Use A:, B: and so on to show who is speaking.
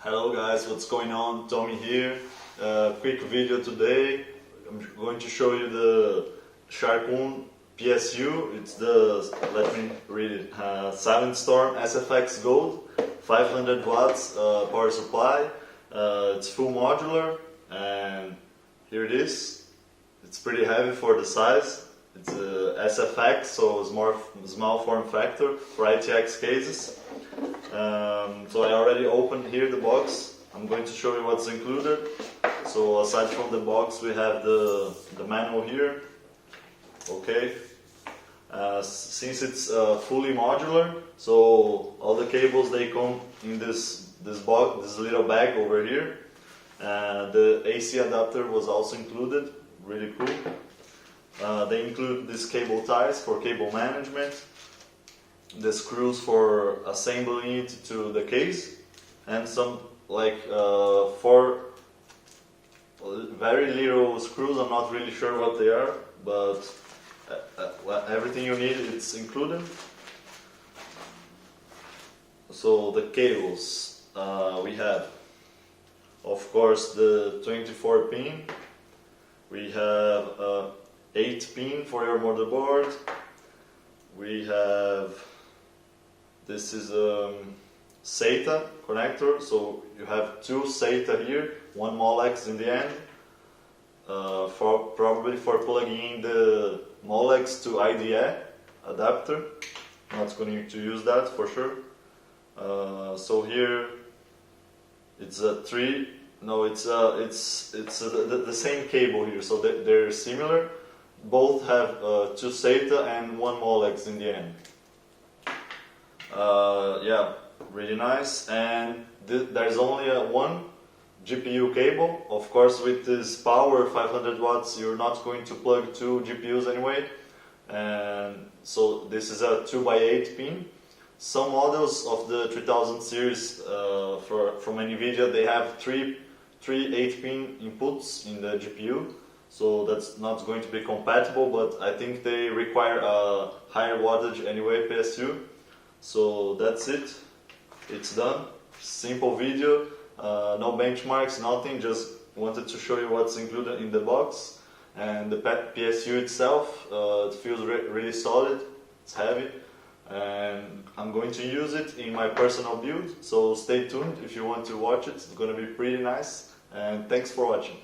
A: Hello guys, what's going on? Tommy here. Quick video today. I'm going to show you the Sharkoon PSU. It's the, let me read it, SilentStorm SFX Gold, 500 watts power supply. It's full modular and here it is. It's pretty heavy for the size. It's a SFX, so it's more small form factor for ITX cases. So I already opened here the box. I'm going to show you what's included. So aside from the box, we have the manual here. Okay. Since it's fully modular, so all the cables they come in this box, this little bag over here. The AC adapter was also included. Really cool. They include these cable ties for cable management, the screws for assembling it to the case, and some like 4 very little screws. I'm not really sure what they are, but everything you need it's included. So the cables we have, of course, the 24 pin. We have 8 pin for your motherboard. We have, this is a SATA connector, so you have 2 SATA here, 1 Molex in the end, probably for plugging in the Molex to IDE adapter. Not going to use that for sure. So here it's a 3. No, it's the same cable here, so they're similar. Both have 2 SATA and 1 Molex in the end. Yeah, really nice. And there's only one GPU cable. Of course, with this power 500 watts, you're not going to plug 2 GPUs anyway. And so this is a 2x8 pin. Some models of the 3000 series from NVIDIA, they have 3 8-pin inputs in the GPU. So that's not going to be compatible, but I think they require a higher wattage anyway, PSU. So that's it. It's done. Simple video, no benchmarks, nothing. Just wanted to show you what's included in the box. And the PSU itself, it feels really solid. It's heavy. And I'm going to use it in my personal build. So stay tuned if you want to watch it. It's going to be pretty nice. And thanks for watching.